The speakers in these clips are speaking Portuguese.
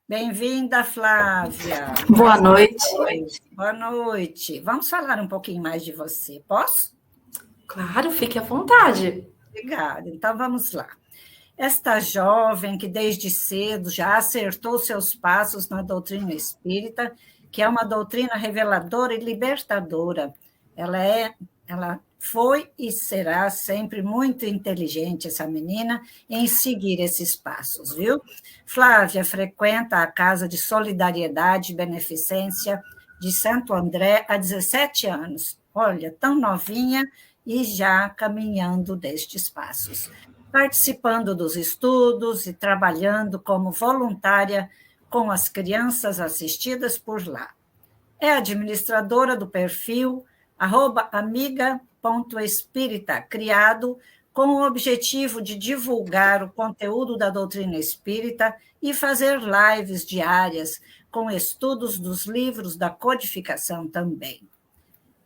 Bem-vinda, Flávia. Boa noite. Boa noite. Vamos falar um pouquinho mais de você, posso? Claro, fique à vontade. Obrigada. Então, vamos lá. Esta jovem que desde cedo já acertou seus passos na doutrina espírita, que é uma doutrina reveladora e libertadora. Ela foi e será sempre muito inteligente, essa menina, em seguir esses passos, viu? Flávia frequenta a Casa de Solidariedade e Beneficência de Santo André há 17 anos. Olha, tão novinha e já caminhando destes passos, participando dos estudos e trabalhando como voluntária com as crianças assistidas por lá. É administradora do perfil @amiga.espírita, criado com o objetivo de divulgar o conteúdo da doutrina espírita e fazer lives diárias com estudos dos livros da codificação também.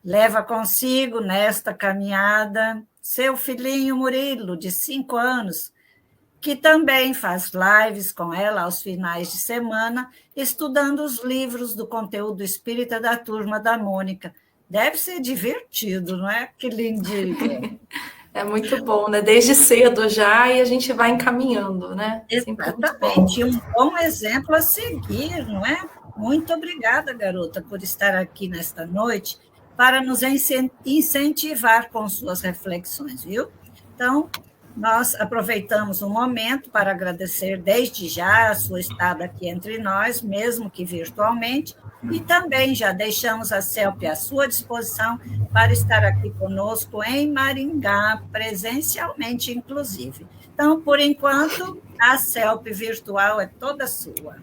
Leva consigo nesta caminhada seu filhinho Murilo, de 5 anos, que também faz lives com ela aos finais de semana, estudando os livros do conteúdo espírita da turma da Mônica. Deve ser divertido, não é? Que lindinho. É muito bom, né? Desde cedo já e a gente vai encaminhando, né? Exatamente. Um bom exemplo a seguir, não é? Muito obrigada, garota, por estar aqui nesta noite para nos incentivar com suas reflexões, viu? Então, nós aproveitamos o momento para agradecer desde já a sua estada aqui entre nós, mesmo que virtualmente, e também já deixamos a CELP à sua disposição para estar aqui conosco em Maringá, presencialmente, inclusive. Então, por enquanto, a CELP virtual é toda sua.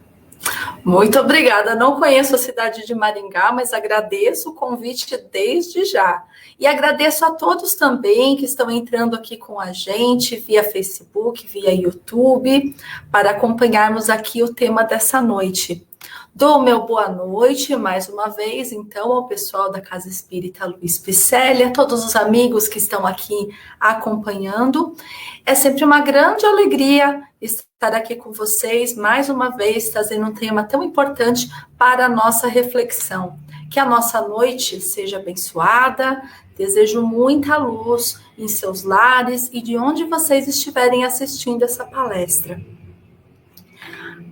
Muito obrigada. Não conheço a cidade de Maringá, mas agradeço o convite desde já. E agradeço a todos também que estão entrando aqui com a gente via Facebook, via YouTube, para acompanharmos aqui o tema dessa noite. Dou meu boa noite mais uma vez, então, ao pessoal da Casa Espírita Luiz Picelli, a todos os amigos que estão aqui acompanhando. É sempre uma grande alegria estar aqui com vocês, mais uma vez, trazendo um tema tão importante para a nossa reflexão. Que a nossa noite seja abençoada, desejo muita luz em seus lares e de onde vocês estiverem assistindo essa palestra.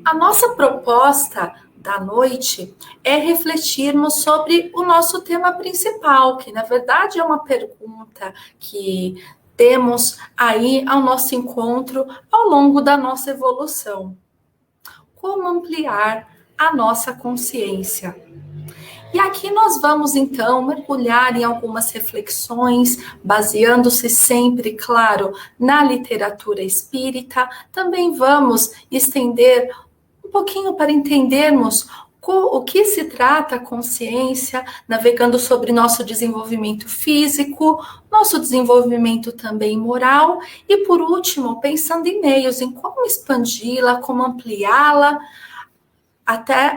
A nossa proposta da noite é refletirmos sobre o nosso tema principal, que na verdade é uma pergunta que temos aí ao nosso encontro ao longo da nossa evolução. Como ampliar a nossa consciência? E aqui nós vamos, então, mergulhar em algumas reflexões, baseando-se sempre, claro, na literatura espírita. Também vamos estender um pouquinho para entendermos o que se trata a consciência, navegando sobre nosso desenvolvimento físico, nosso desenvolvimento também moral e, por último, pensando em meios, em como expandi-la, como ampliá-la, até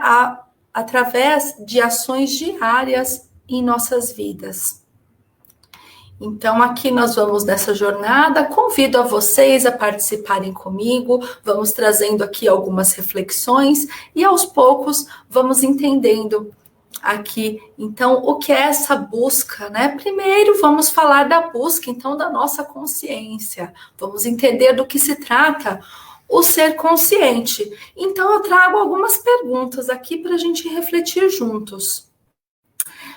através de ações diárias em nossas vidas. Então, aqui nós vamos nessa jornada, convido a vocês a participarem comigo, vamos trazendo aqui algumas reflexões e aos poucos vamos entendendo aqui, então, o que é essa busca, né? Primeiro vamos falar da busca, então, da nossa consciência, vamos entender do que se trata o ser consciente. Então, eu trago algumas perguntas aqui para a gente refletir juntos.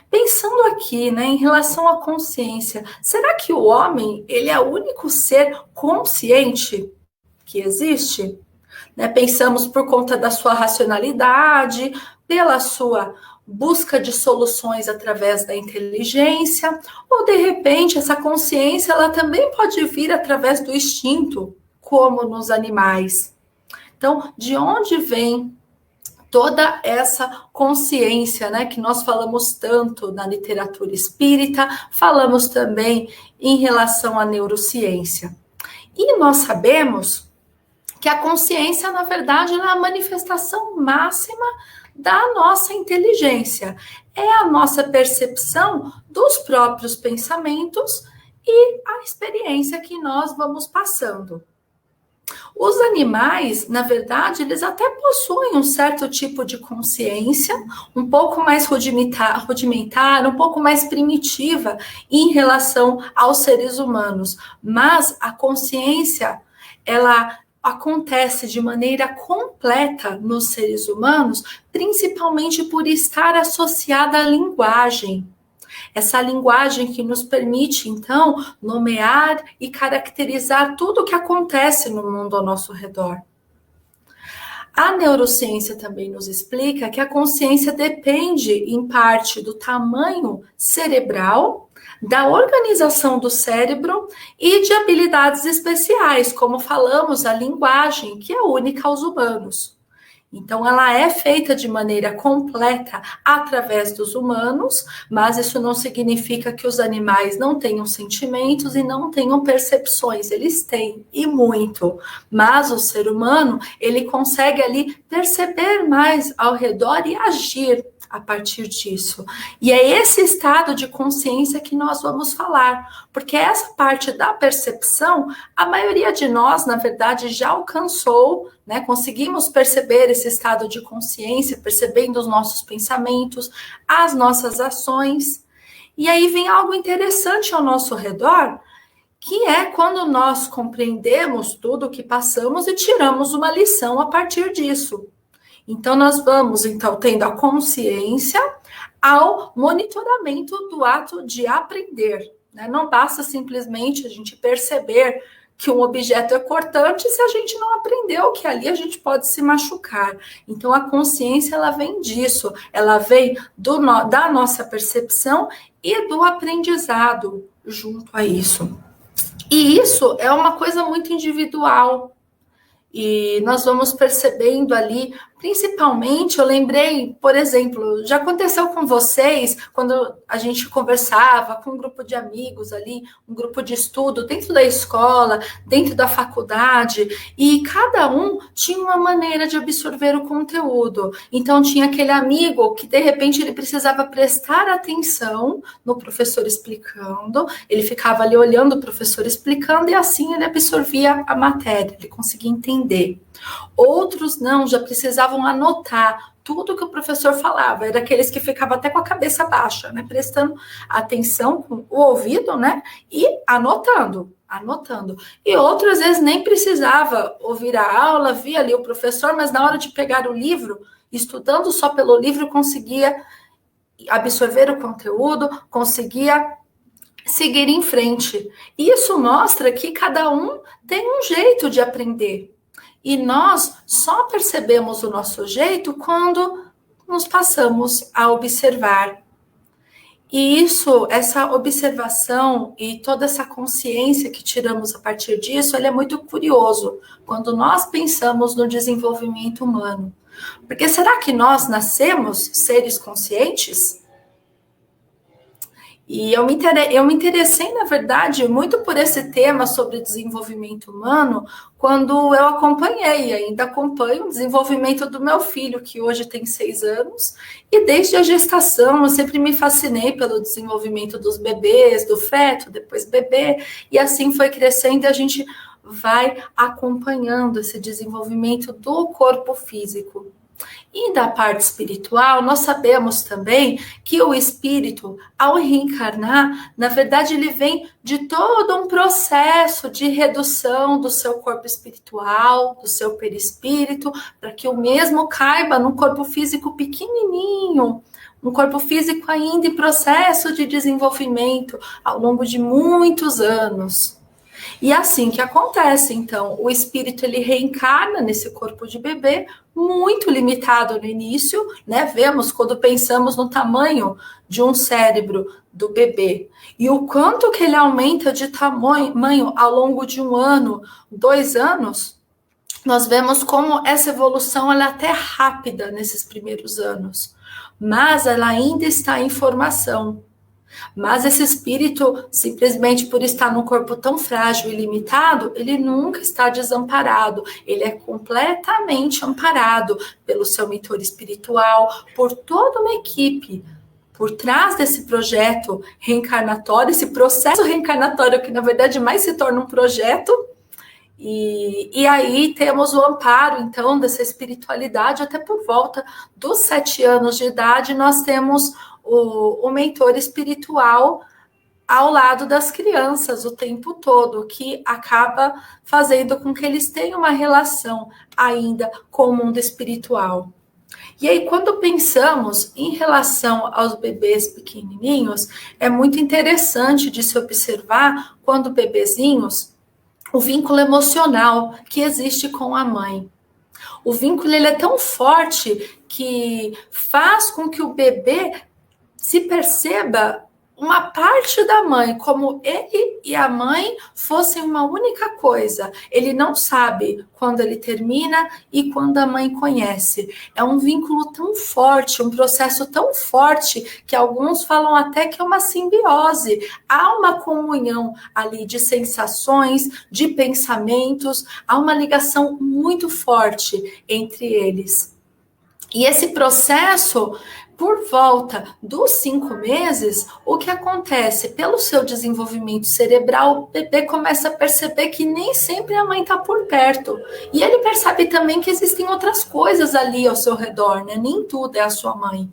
Pensando aqui, né, em relação à consciência, será que o homem ele é o único ser consciente que existe? Né, pensamos por conta da sua racionalidade, pela sua busca de soluções através da inteligência, ou de repente essa consciência ela também pode vir através do instinto, como nos animais. Então, de onde vem toda essa consciência, né, que nós falamos tanto na literatura espírita, falamos também em relação à neurociência. E nós sabemos que a consciência, na verdade, é a manifestação máxima da nossa inteligência. É a nossa percepção dos próprios pensamentos e a experiência que nós vamos passando. Os animais, na verdade, eles até possuem um certo tipo de consciência, um pouco mais rudimentar, um pouco mais primitiva em relação aos seres humanos. Mas a consciência, ela acontece de maneira completa nos seres humanos, principalmente por estar associada à linguagem. Essa linguagem que nos permite, então, nomear e caracterizar tudo o que acontece no mundo ao nosso redor. A neurociência também nos explica que a consciência depende, em parte, do tamanho cerebral, da organização do cérebro e de habilidades especiais, como falamos, a linguagem, que é única aos humanos. Então, ela é feita de maneira completa através dos humanos, mas isso não significa que os animais não tenham sentimentos e não tenham percepções. Eles têm, e muito. Mas o ser humano, ele consegue ali perceber mais ao redor e agir a partir disso. E é esse estado de consciência que nós vamos falar, porque essa parte da percepção, a maioria de nós, na verdade, já alcançou, né? Conseguimos perceber esse estado de consciência, percebendo os nossos pensamentos, as nossas ações. E aí vem algo interessante ao nosso redor, que é quando nós compreendemos tudo o que passamos e tiramos uma lição a partir disso. Então, nós vamos, então, tendo a consciência ao monitoramento do ato de aprender. Né? Não basta simplesmente a gente perceber que um objeto é cortante se a gente não aprendeu que ali a gente pode se machucar. Então, a consciência, ela vem disso. Ela vem da nossa percepção e do aprendizado junto a isso. E isso é uma coisa muito individual. E nós vamos percebendo ali, principalmente, eu lembrei, por exemplo, já aconteceu com vocês, quando a gente conversava com um grupo de amigos ali, um grupo de estudo dentro da escola, dentro da faculdade, e cada um tinha uma maneira de absorver o conteúdo. Então, tinha aquele amigo que, de repente, ele precisava prestar atenção no professor explicando, ele ficava ali olhando o professor explicando, e assim ele absorvia a matéria, ele conseguia entender. Outros não, já precisavam anotar tudo que o professor falava, era aqueles que ficavam até com a cabeça baixa, né, prestando atenção com o ouvido, né, e anotando. E outros, às vezes, nem precisava ouvir a aula, via ali o professor, mas na hora de pegar o livro, estudando só pelo livro, conseguia absorver o conteúdo, conseguia seguir em frente. Isso mostra que cada um tem um jeito de aprender. E nós só percebemos o nosso jeito quando nos passamos a observar. E isso, essa observação e toda essa consciência que tiramos a partir disso, ele é muito curioso quando nós pensamos no desenvolvimento humano. Porque será que nós nascemos seres conscientes? E eu me interessei, na verdade, muito por esse tema sobre desenvolvimento humano, quando eu acompanhei, ainda acompanho o desenvolvimento do meu filho, que hoje tem 6 anos, e desde a gestação eu sempre me fascinei pelo desenvolvimento dos bebês, do feto, depois bebê, e assim foi crescendo e a gente vai acompanhando esse desenvolvimento do corpo físico. E da parte espiritual, nós sabemos também que o espírito, ao reencarnar, na verdade, ele vem de todo um processo de redução do seu corpo espiritual, do seu perispírito, para que o mesmo caiba num corpo físico pequenininho, um corpo físico ainda em processo de desenvolvimento ao longo de muitos anos. E assim que acontece, então, o espírito ele reencarna nesse corpo de bebê, muito limitado no início, né? Vemos quando pensamos no tamanho de um cérebro do bebê e o quanto que ele aumenta de tamanho ao longo de 1 ano, 2 anos, nós vemos como essa evolução ela é até rápida nesses primeiros anos, mas ela ainda está em formação. Mas esse espírito, simplesmente por estar num corpo tão frágil e limitado, ele nunca está desamparado. Ele é completamente amparado pelo seu mentor espiritual, por toda uma equipe. Por trás desse projeto reencarnatório, esse processo reencarnatório que, na verdade, mais se torna um projeto, E aí temos o amparo, então, dessa espiritualidade, até por volta dos 7 anos de idade, nós temos o mentor espiritual ao lado das crianças o tempo todo, que acaba fazendo com que eles tenham uma relação ainda com o mundo espiritual. E aí, quando pensamos em relação aos bebês pequenininhos, é muito interessante de se observar quando bebezinhos, o vínculo emocional que existe com a mãe. O vínculo ele é tão forte que faz com que o bebê se perceba uma parte da mãe, como ele e a mãe fossem uma única coisa. Ele não sabe quando ele termina e quando a mãe conhece. É um vínculo tão forte, um processo tão forte, que alguns falam até que é uma simbiose. Há uma comunhão ali de sensações, de pensamentos, há uma ligação muito forte entre eles. E esse processo, por volta dos 5 meses, o que acontece? Pelo seu desenvolvimento cerebral, o bebê começa a perceber que nem sempre a mãe está por perto. E ele percebe também que existem outras coisas ali ao seu redor, né? Nem tudo é a sua mãe.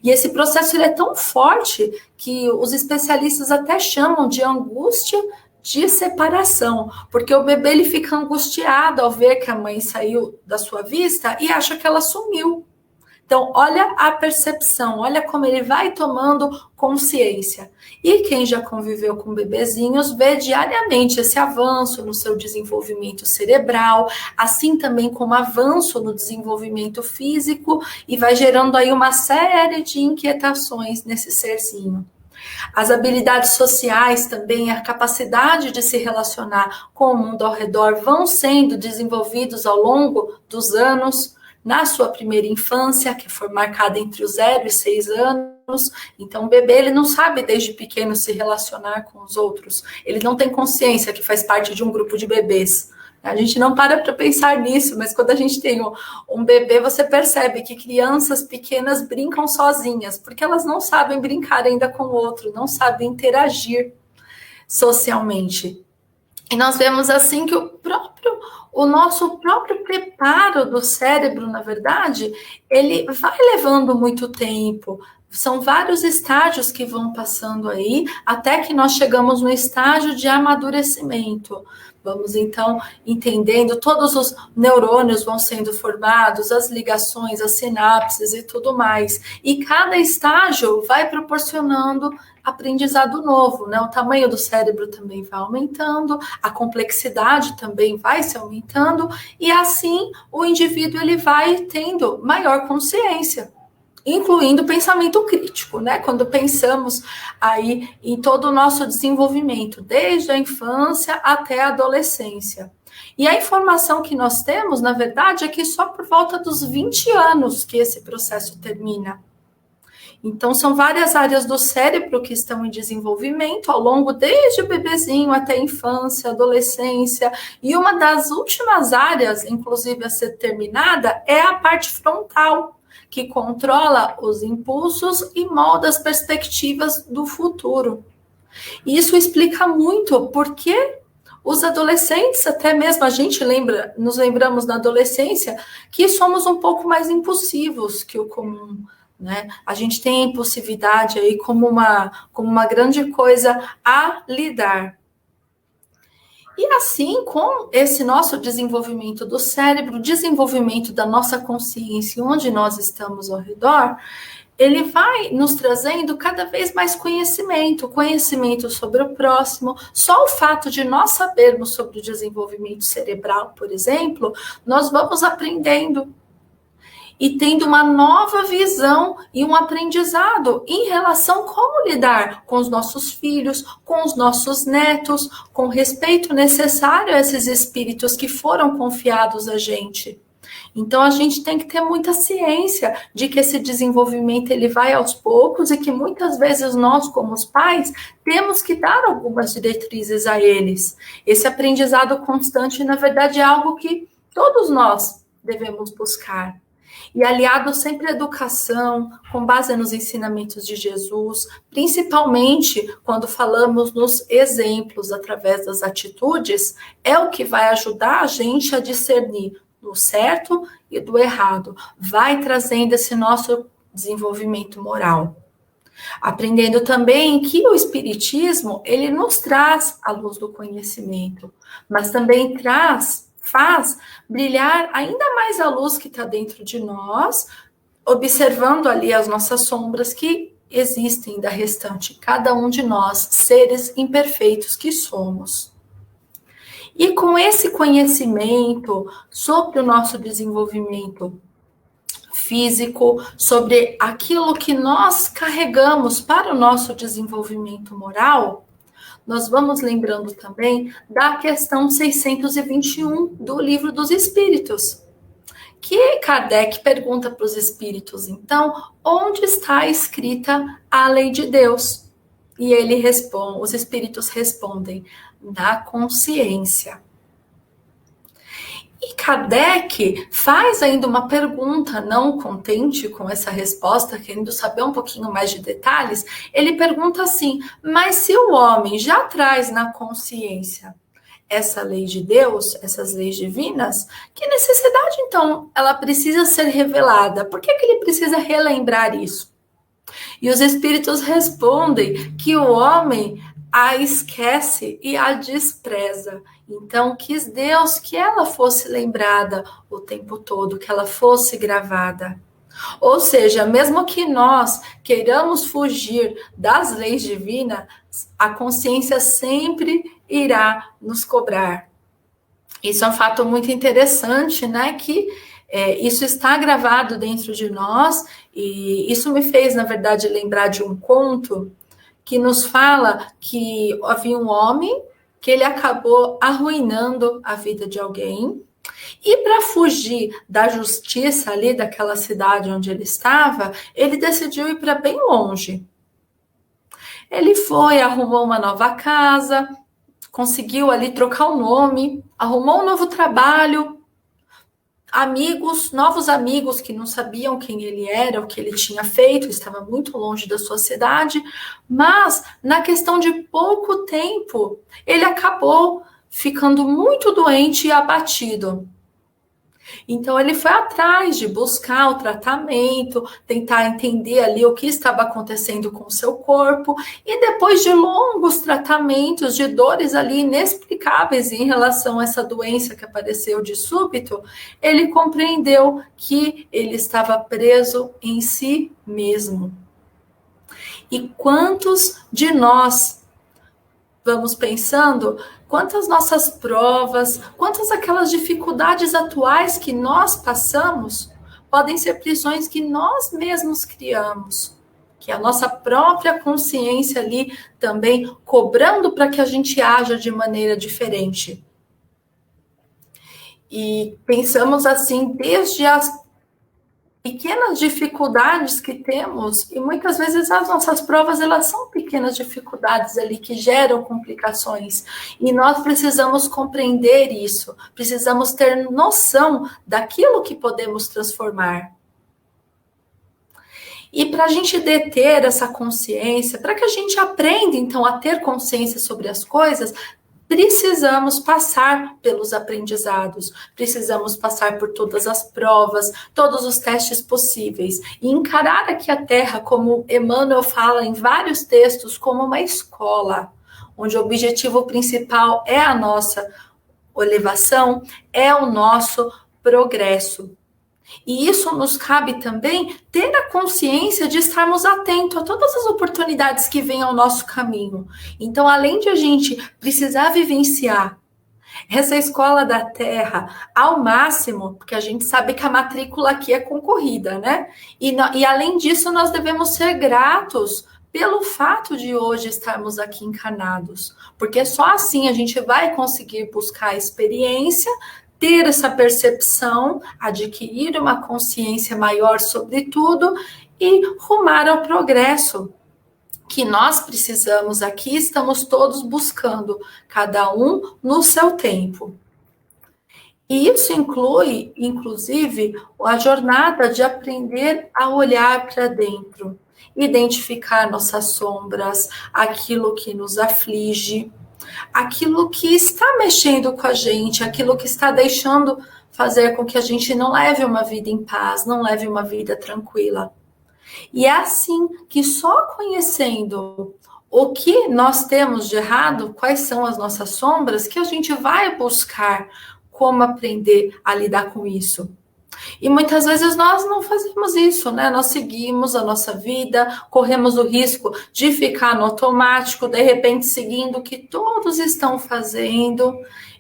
E esse processo ele é tão forte que os especialistas até chamam de angústia de separação, porque o bebê ele fica angustiado ao ver que a mãe saiu da sua vista e acha que ela sumiu. Então, olha a percepção, olha como ele vai tomando consciência. E quem já conviveu com bebezinhos vê diariamente esse avanço no seu desenvolvimento cerebral, assim também como avanço no desenvolvimento físico, e vai gerando aí uma série de inquietações nesse serzinho. As habilidades sociais também, a capacidade de se relacionar com o mundo ao redor vão sendo desenvolvidos ao longo dos anos. Na sua primeira infância, que foi marcada entre os 0 e 6 anos, então o bebê ele não sabe desde pequeno se relacionar com os outros, ele não tem consciência que faz parte de um grupo de bebês. A gente não para pensar nisso, mas quando a gente tem um bebê, você percebe que crianças pequenas brincam sozinhas, porque elas não sabem brincar ainda com o outro, não sabem interagir socialmente. E nós vemos assim que o nosso próprio preparo do cérebro, na verdade, ele vai levando muito tempo. São vários estágios que vão passando aí, até que nós chegamos no estágio de amadurecimento. Vamos, então, entendendo, todos os neurônios vão sendo formados, as ligações, as sinapses e tudo mais. E cada estágio vai proporcionando aprendizado novo, né? O tamanho do cérebro também vai aumentando, a complexidade também vai se aumentando, e assim o indivíduo ele vai tendo maior consciência, incluindo o pensamento crítico, né? Quando pensamos aí em todo o nosso desenvolvimento, desde a infância até a adolescência. E a informação que nós temos, na verdade, é que só por volta dos 20 anos que esse processo termina. Então, são várias áreas do cérebro que estão em desenvolvimento ao longo, desde o bebezinho até a infância, adolescência. E uma das últimas áreas, inclusive a ser terminada, é a parte frontal, que controla os impulsos e molda as perspectivas do futuro. E isso explica muito porque os adolescentes, até mesmo a gente nos lembramos na adolescência, que somos um pouco mais impulsivos que o comum, né? A gente tem a impulsividade aí como uma grande coisa a lidar. E assim, com esse nosso desenvolvimento do cérebro, desenvolvimento da nossa consciência, onde nós estamos ao redor, ele vai nos trazendo cada vez mais conhecimento sobre o próximo. Só o fato de nós sabermos sobre o desenvolvimento cerebral, por exemplo, nós vamos aprendendo e tendo uma nova visão e um aprendizado em relação a como lidar com os nossos filhos, com os nossos netos, com o respeito necessário a esses espíritos que foram confiados a gente. Então, a gente tem que ter muita ciência de que esse desenvolvimento ele vai aos poucos e que muitas vezes nós, como os pais, temos que dar algumas diretrizes a eles. Esse aprendizado constante, na verdade, é algo que todos nós devemos buscar. E aliado sempre à educação, com base nos ensinamentos de Jesus, principalmente quando falamos nos exemplos através das atitudes, é o que vai ajudar a gente a discernir do certo e do errado. Vai trazendo esse nosso desenvolvimento moral. Aprendendo também que o Espiritismo, ele nos traz a luz do conhecimento, mas também faz brilhar ainda mais a luz que está dentro de nós, observando ali as nossas sombras que existem da restante, cada um de nós, seres imperfeitos que somos. E com esse conhecimento sobre o nosso desenvolvimento físico, sobre aquilo que nós carregamos para o nosso desenvolvimento moral, nós vamos lembrando também da questão 621 do Livro dos Espíritos, que Kardec pergunta para os espíritos, então, onde está escrita a lei de Deus? E os espíritos respondem, na consciência. E Kardec faz ainda uma pergunta, não contente com essa resposta, querendo saber um pouquinho mais de detalhes, ele pergunta assim, mas se o homem já traz na consciência essa lei de Deus, essas leis divinas, que necessidade, então, ela precisa ser revelada? Por que ele precisa relembrar isso? E os espíritos respondem que o homem a esquece e a despreza. Então, quis Deus que ela fosse lembrada o tempo todo, que ela fosse gravada. Ou seja, mesmo que nós queiramos fugir das leis divinas, a consciência sempre irá nos cobrar. Isso é um fato muito interessante, né? Que isso está gravado dentro de nós, e isso me fez, na verdade, lembrar de um conto que nos fala que havia um homem que ele acabou arruinando a vida de alguém, e para fugir da justiça ali daquela cidade onde ele estava, ele decidiu ir para bem longe. Ele foi, arrumou uma nova casa, conseguiu ali trocar o nome, arrumou um novo trabalho, novos amigos que não sabiam quem ele era, o que ele tinha feito, estava muito longe da sua cidade, mas na questão de pouco tempo, ele acabou ficando muito doente e abatido. Então ele foi atrás de buscar o tratamento, tentar entender ali o que estava acontecendo com o seu corpo, e depois de longos tratamentos, de dores ali inexplicáveis em relação a essa doença que apareceu de súbito, ele compreendeu que ele estava preso em si mesmo. E quantos de nós vamos pensando, quantas nossas provas, quantas aquelas dificuldades atuais que nós passamos, podem ser prisões que nós mesmos criamos, que a nossa própria consciência ali também cobrando para que a gente haja de maneira diferente. E pensamos assim, desde as pequenas dificuldades que temos, e muitas vezes as nossas provas, elas são pequenas dificuldades ali que geram complicações, e nós precisamos compreender isso, precisamos ter noção daquilo que podemos transformar. E para a gente deter essa consciência, para que a gente aprenda, então, a ter consciência sobre as coisas, precisamos passar pelos aprendizados, precisamos passar por todas as provas, todos os testes possíveis, e encarar aqui a Terra, como Emmanuel fala em vários textos, como uma escola, onde o objetivo principal é a nossa elevação, é o nosso progresso. E isso nos cabe também ter a consciência de estarmos atentos a todas as oportunidades que vêm ao nosso caminho. Então, além de a gente precisar vivenciar essa escola da Terra ao máximo, porque a gente sabe que a matrícula aqui é concorrida, né? E além disso, nós devemos ser gratos pelo fato de hoje estarmos aqui encarnados, porque só assim a gente vai conseguir buscar a experiência, ter essa percepção, adquirir uma consciência maior sobre tudo e rumar ao progresso que nós precisamos aqui, estamos todos buscando, cada um no seu tempo. E isso inclui, inclusive, a jornada de aprender a olhar para dentro, identificar nossas sombras, aquilo que nos aflige, aquilo que está mexendo com a gente, aquilo que está deixando fazer com que a gente não leve uma vida em paz, não leve uma vida tranquila. E é assim que só conhecendo o que nós temos de errado, quais são as nossas sombras, que a gente vai buscar como aprender a lidar com isso. E muitas vezes nós não fazemos isso, né? Nós seguimos a nossa vida, corremos o risco de ficar no automático, de repente seguindo o que todos estão fazendo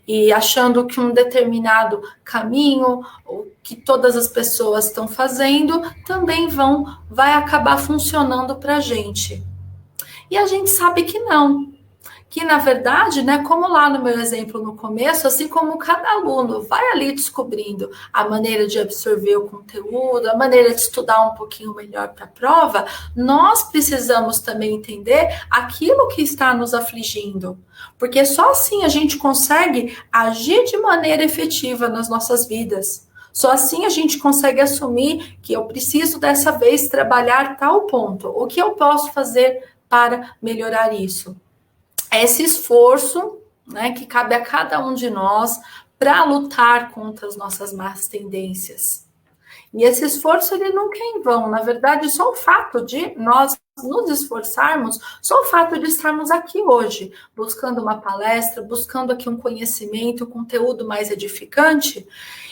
e achando que um determinado caminho, o que todas as pessoas estão fazendo, também vai acabar funcionando para a gente. E a gente sabe que não. Que, na verdade, né, como lá no meu exemplo no começo, assim como cada aluno vai ali descobrindo a maneira de absorver o conteúdo, a maneira de estudar um pouquinho melhor para a prova, nós precisamos também entender aquilo que está nos afligindo. Porque só assim a gente consegue agir de maneira efetiva nas nossas vidas. Só assim a gente consegue assumir que eu preciso dessa vez trabalhar tal ponto. O que eu posso fazer para melhorar isso? Esse esforço, né, que cabe a cada um de nós para lutar contra as nossas más tendências. E esse esforço, ele nunca é em vão. Na verdade, só o fato de nós nos esforçarmos, só o fato de estarmos aqui hoje, buscando uma palestra, buscando aqui um conhecimento, um conteúdo mais edificante,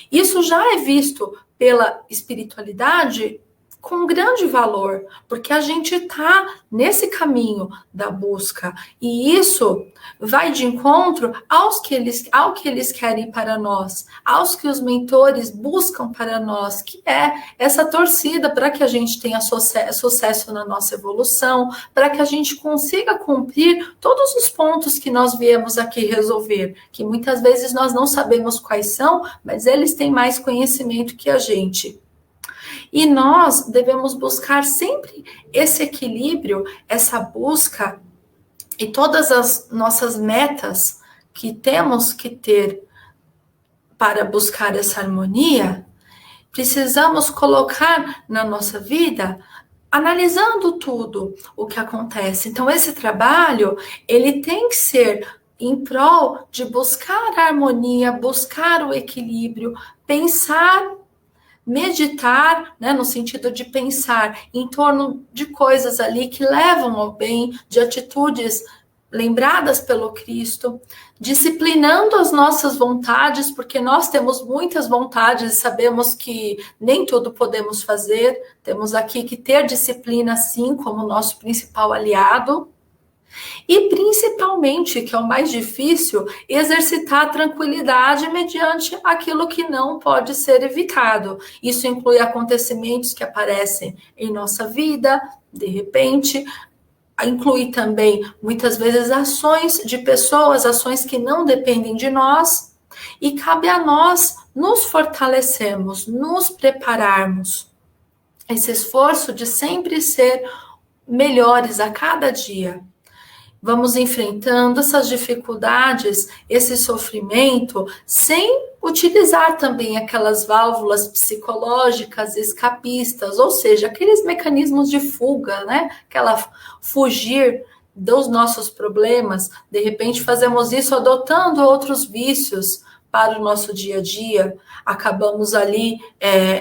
isso já é visto pela espiritualidade com grande valor, porque a gente está nesse caminho da busca, e isso vai de encontro ao que eles querem para nós, aos que os mentores buscam para nós, que é essa torcida para que a gente tenha sucesso na nossa evolução, para que a gente consiga cumprir todos os pontos que nós viemos aqui resolver, que muitas vezes nós não sabemos quais são, mas eles têm mais conhecimento que a gente. E nós devemos buscar sempre esse equilíbrio, essa busca, e todas as nossas metas que temos que ter para buscar essa harmonia, precisamos colocar na nossa vida, analisando tudo o que acontece. Então, esse trabalho, ele tem que ser em prol de buscar a harmonia, buscar o equilíbrio, pensar, meditar, né, no sentido de pensar em torno de coisas ali que levam ao bem, de atitudes lembradas pelo Cristo, disciplinando as nossas vontades, porque nós temos muitas vontades e sabemos que nem tudo podemos fazer, temos aqui que ter disciplina, sim, como nosso principal aliado. E principalmente, que é o mais difícil, exercitar a tranquilidade mediante aquilo que não pode ser evitado. Isso inclui acontecimentos que aparecem em nossa vida, de repente, inclui também, muitas vezes, ações de pessoas, ações que não dependem de nós, e cabe a nós nos fortalecermos, nos prepararmos. Esse esforço de sempre ser melhores a cada dia. Vamos enfrentando essas dificuldades, esse sofrimento, sem utilizar também aquelas válvulas psicológicas escapistas, ou seja, aqueles mecanismos de fuga, né? Aquela fugir dos nossos problemas. De repente fazemos isso adotando outros vícios para o nosso dia a dia. Acabamos ali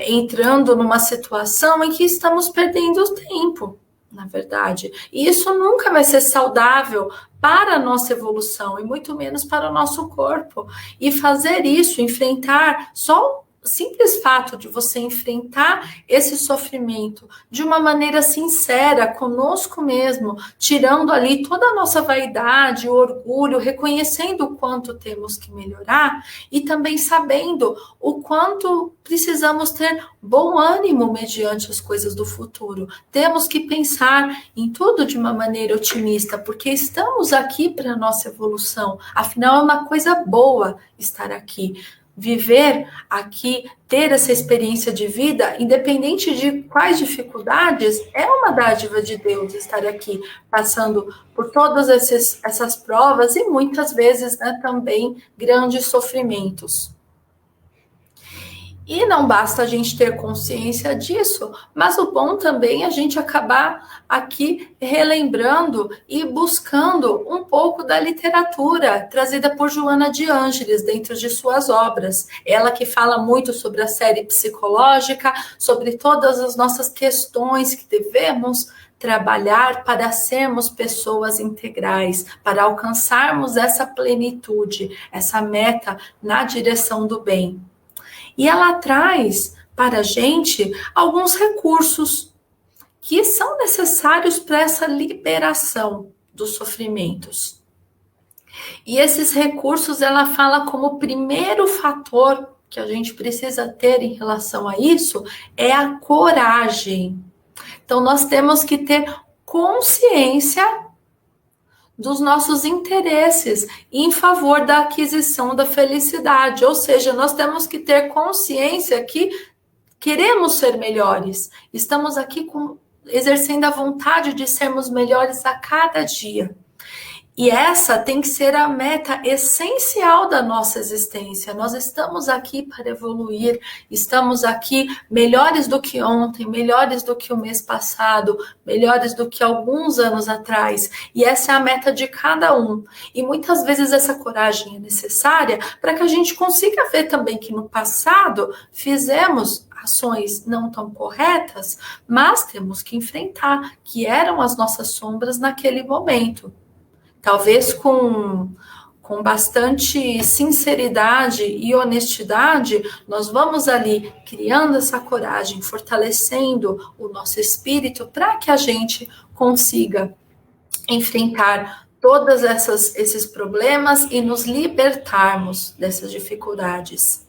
entrando numa situação em que estamos perdendo o tempo. Na verdade, e isso nunca vai ser saudável para a nossa evolução, e muito menos para o nosso corpo. E fazer isso, enfrentar, só o simples fato de você enfrentar esse sofrimento de uma maneira sincera, conosco mesmo, tirando ali toda a nossa vaidade, o orgulho, reconhecendo o quanto temos que melhorar, e também sabendo o quanto precisamos ter bom ânimo mediante as coisas do futuro. Temos que pensar em tudo de uma maneira otimista, porque estamos aqui para a nossa evolução. Afinal, é uma coisa boa estar aqui. Viver aqui, ter essa experiência de vida, independente de quais dificuldades, é uma dádiva de Deus estar aqui, passando por todas essas provas e muitas vezes, né, também grandes sofrimentos. E não basta a gente ter consciência disso, mas o bom também é a gente acabar aqui relembrando e buscando um pouco da literatura trazida por Joana de Ângeles dentro de suas obras. Ela que fala muito sobre a série psicológica, sobre todas as nossas questões que devemos trabalhar para sermos pessoas integrais, para alcançarmos essa plenitude, essa meta na direção do bem. E ela traz para a gente alguns recursos que são necessários para essa liberação dos sofrimentos. E esses recursos ela fala como primeiro fator que a gente precisa ter em relação a isso é a coragem. Então nós temos que ter consciência dos nossos interesses em favor da aquisição da felicidade. Ou seja, nós temos que ter consciência que queremos ser melhores. Estamos aqui exercendo a vontade de sermos melhores a cada dia. E essa tem que ser a meta essencial da nossa existência. Nós estamos aqui para evoluir, estamos aqui melhores do que ontem, melhores do que o mês passado, melhores do que alguns anos atrás. E essa é a meta de cada um. E muitas vezes essa coragem é necessária para que a gente consiga ver também que no passado fizemos ações não tão corretas, mas temos que enfrentar, que eram as nossas sombras naquele momento. Talvez com bastante sinceridade e honestidade, nós vamos ali criando essa coragem, fortalecendo o nosso espírito para que a gente consiga enfrentar todos esses problemas e nos libertarmos dessas dificuldades.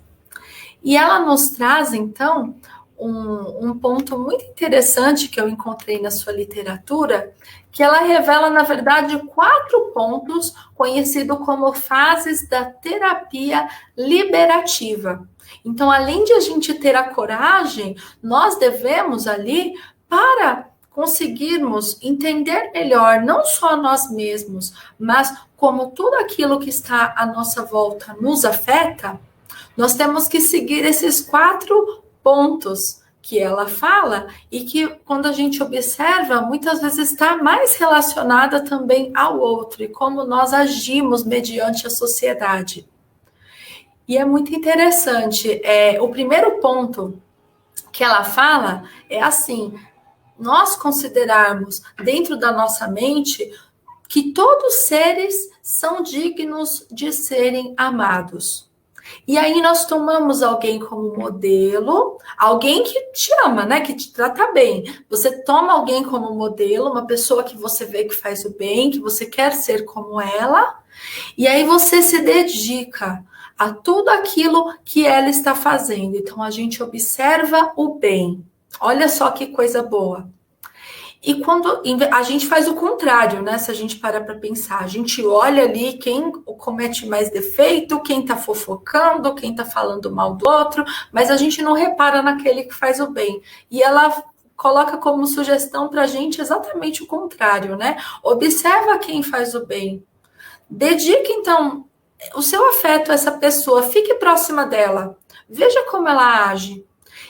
E ela nos traz, então, um ponto muito interessante que eu encontrei na sua literatura, que ela revela, na verdade, 4 pontos conhecidos como fases da terapia liberativa. Então, além de a gente ter a coragem, nós devemos ali, para conseguirmos entender melhor, não só nós mesmos, mas como tudo aquilo que está à nossa volta nos afeta, nós temos que seguir esses 4 pontos que ela fala e que, quando a gente observa, muitas vezes está mais relacionada também ao outro e como nós agimos mediante a sociedade. E é muito interessante. O primeiro ponto que ela fala é assim: nós considerarmos dentro da nossa mente que todos os seres são dignos de serem amados. E aí nós tomamos alguém como modelo, alguém que te ama, né? Que te trata bem. Você toma alguém como modelo, uma pessoa que você vê que faz o bem, que você quer ser como ela, e aí você se dedica a tudo aquilo que ela está fazendo. Então a gente observa o bem. Olha só que coisa boa. E quando a gente faz o contrário, né? Se a gente parar para pensar, a gente olha ali quem comete mais defeito, quem tá fofocando, quem tá falando mal do outro, mas a gente não repara naquele que faz o bem. E ela coloca como sugestão para a gente exatamente o contrário, né? Observa quem faz o bem. Dedique, então, o seu afeto a essa pessoa, fique próxima dela, veja como ela age.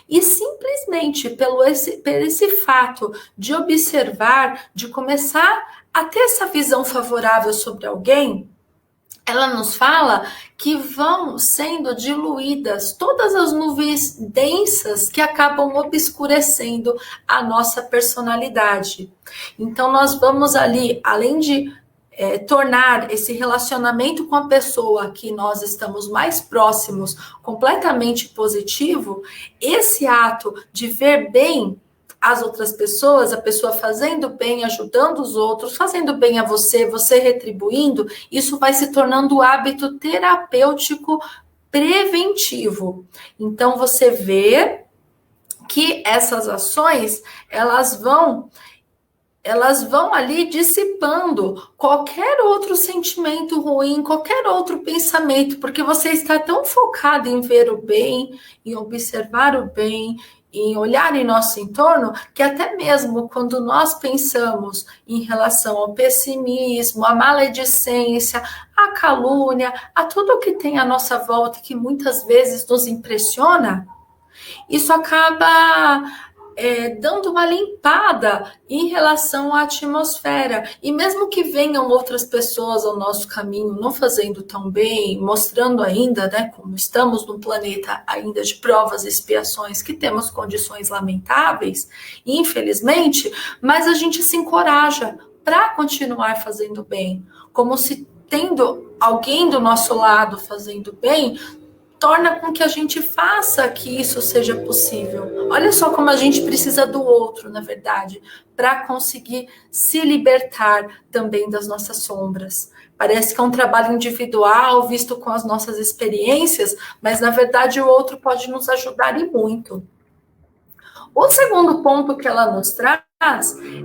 E simplesmente por esse fato de observar, de começar a ter essa visão favorável sobre alguém, ela nos fala que vão sendo diluídas todas as nuvens densas que acabam obscurecendo a nossa personalidade. Então nós vamos ali, além de tornar esse relacionamento com a pessoa que nós estamos mais próximos completamente positivo, esse ato de ver bem as outras pessoas, a pessoa fazendo bem, ajudando os outros, fazendo bem a você, você retribuindo, isso vai se tornando um hábito terapêutico preventivo. Então você vê que essas ações, elas vão ali dissipando qualquer outro sentimento ruim, qualquer outro pensamento, porque você está tão focado em ver o bem, em observar o bem, em olhar em nosso entorno, que até mesmo quando nós pensamos em relação ao pessimismo, à maledicência, à calúnia, a tudo que tem à nossa volta, que muitas vezes nos impressiona, Isso acaba dando uma limpada em relação à atmosfera. E mesmo que venham outras pessoas ao nosso caminho não fazendo tão bem, mostrando ainda, né, como estamos num planeta ainda de provas e expiações, que temos condições lamentáveis, infelizmente, mas a gente se encoraja para continuar fazendo bem, como se tendo alguém do nosso lado fazendo bem, torna com que a gente faça que isso seja possível. Olha só como a gente precisa do outro, na verdade, para conseguir se libertar também das nossas sombras. Parece que é um trabalho individual, visto com as nossas experiências, mas na verdade o outro pode nos ajudar e muito. O segundo ponto que ela nos traz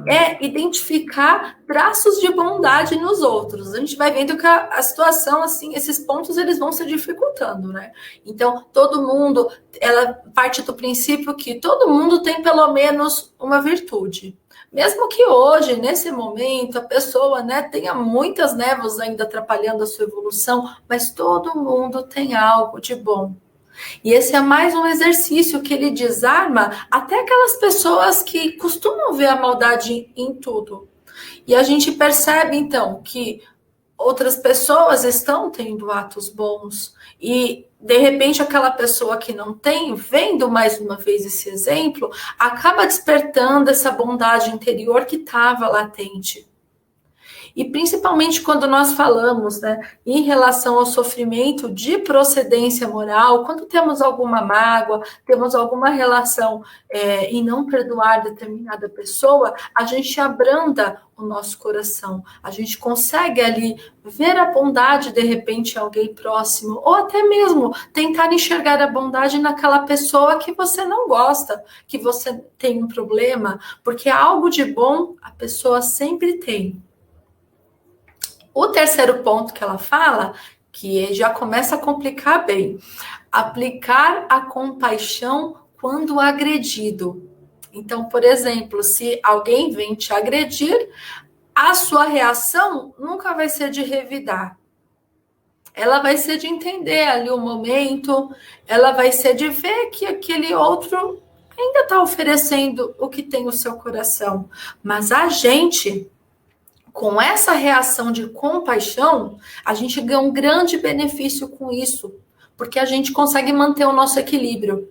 é identificar traços de bondade nos outros. A gente vai vendo que a situação, assim, esses pontos, eles vão se dificultando, né? Então, todo mundo, ela parte do princípio que todo mundo tem pelo menos uma virtude. Mesmo que hoje, nesse momento, a pessoa, né, tenha muitas névoas ainda atrapalhando a sua evolução, mas todo mundo tem algo de bom. E esse é mais um exercício que ele desarma até aquelas pessoas que costumam ver a maldade em tudo. E a gente percebe, então, que outras pessoas estão tendo atos bons. E, de repente, aquela pessoa que não tem, vendo mais uma vez esse exemplo, acaba despertando essa bondade interior que estava latente. E principalmente quando nós falamos, né, em relação ao sofrimento de procedência moral, quando temos alguma mágoa, temos alguma relação em não perdoar determinada pessoa, a gente abranda o nosso coração, a gente consegue ali ver a bondade de repente em alguém próximo, ou até mesmo tentar enxergar a bondade naquela pessoa que você não gosta, que você tem um problema, porque algo de bom a pessoa sempre tem. O terceiro ponto que ela fala, que já começa a complicar bem, aplicar a compaixão quando agredido. Então, por exemplo, se alguém vem te agredir, a sua reação nunca vai ser de revidar. Ela vai ser de entender ali o momento, ela vai ser de ver que aquele outro ainda está oferecendo o que tem no seu coração. Mas a gente, com essa reação de compaixão, a gente ganha um grande benefício com isso, porque a gente consegue manter o nosso equilíbrio.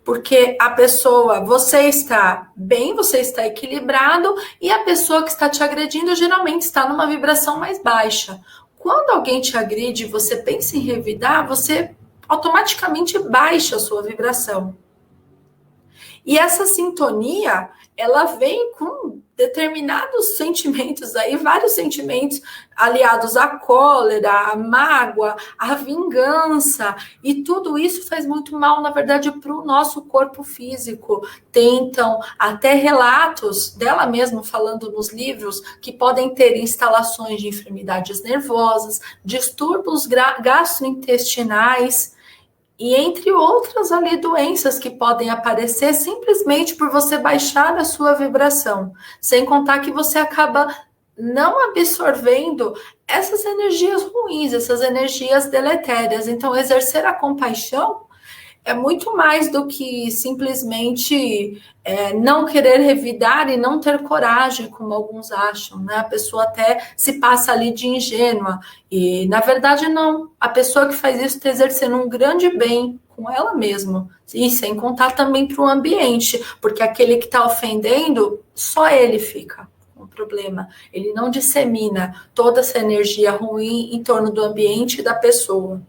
Porque a pessoa, você está bem, você está equilibrado, e a pessoa que está te agredindo geralmente está numa vibração mais baixa. Quando alguém te agride e você pensa em revidar, você automaticamente baixa a sua vibração. E essa sintonia, ela vem com determinados sentimentos aí, vários sentimentos aliados à cólera, à mágoa, à vingança, e tudo isso faz muito mal, na verdade, para o nosso corpo físico. Tentam até relatos dela mesma falando nos livros que podem ter instalações de enfermidades nervosas, distúrbios gastrointestinais, e entre outras ali doenças que podem aparecer simplesmente por você baixar a sua vibração. Sem contar que você acaba não absorvendo essas energias ruins, essas energias deletérias. Então, exercer a compaixão é muito mais do que simplesmente não querer revidar e não ter coragem, como alguns acham, né? A pessoa até se passa ali de ingênua. E, na verdade, não. A pessoa que faz isso está exercendo um grande bem com ela mesma. E sem contar também para o ambiente, porque aquele que está ofendendo, só ele fica com o problema. Ele não dissemina toda essa energia ruim em torno do ambiente e da pessoa.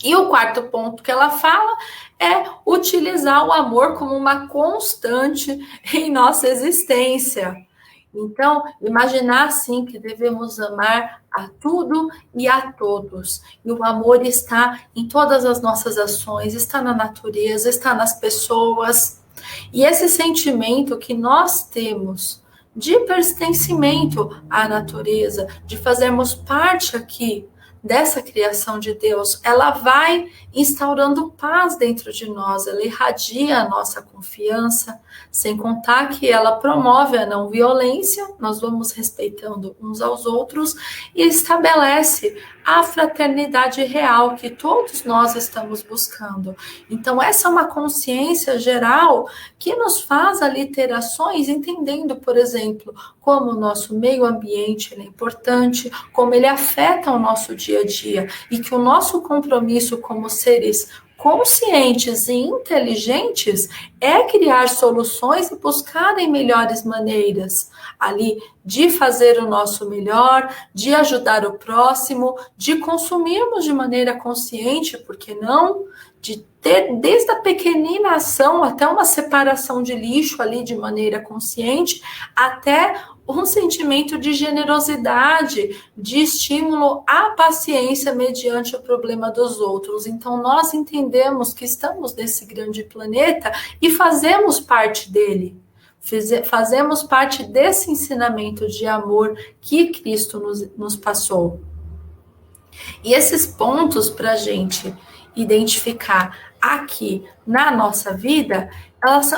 E o quarto ponto que ela fala é utilizar o amor como uma constante em nossa existência. Então, imaginar assim que devemos amar a tudo e a todos. E o amor está em todas as nossas ações, está na natureza, está nas pessoas. E esse sentimento que nós temos de pertencimento à natureza, de fazermos parte aqui dessa criação de Deus, ela vai instaurando paz dentro de nós, ela irradia a nossa confiança, sem contar que ela promove a não violência, nós vamos respeitando uns aos outros e estabelece a fraternidade real que todos nós estamos buscando. Então, essa é uma consciência geral que nos faz ali ter ações, entendendo, por exemplo, como o nosso meio ambiente é importante, como ele afeta o nosso dia a dia, e que o nosso compromisso como seres conscientes e inteligentes é criar soluções e buscarem melhores maneiras ali de fazer o nosso melhor, de ajudar o próximo, de consumirmos de maneira consciente, por que não? De ter desde a pequenina ação até uma separação de lixo ali de maneira consciente, até um sentimento de generosidade, de estímulo à paciência mediante o problema dos outros. Então, nós entendemos que estamos nesse grande planeta e fazemos parte dele. Fazemos parte desse ensinamento de amor que Cristo nos passou. E esses pontos para a gente identificar aqui na nossa vida,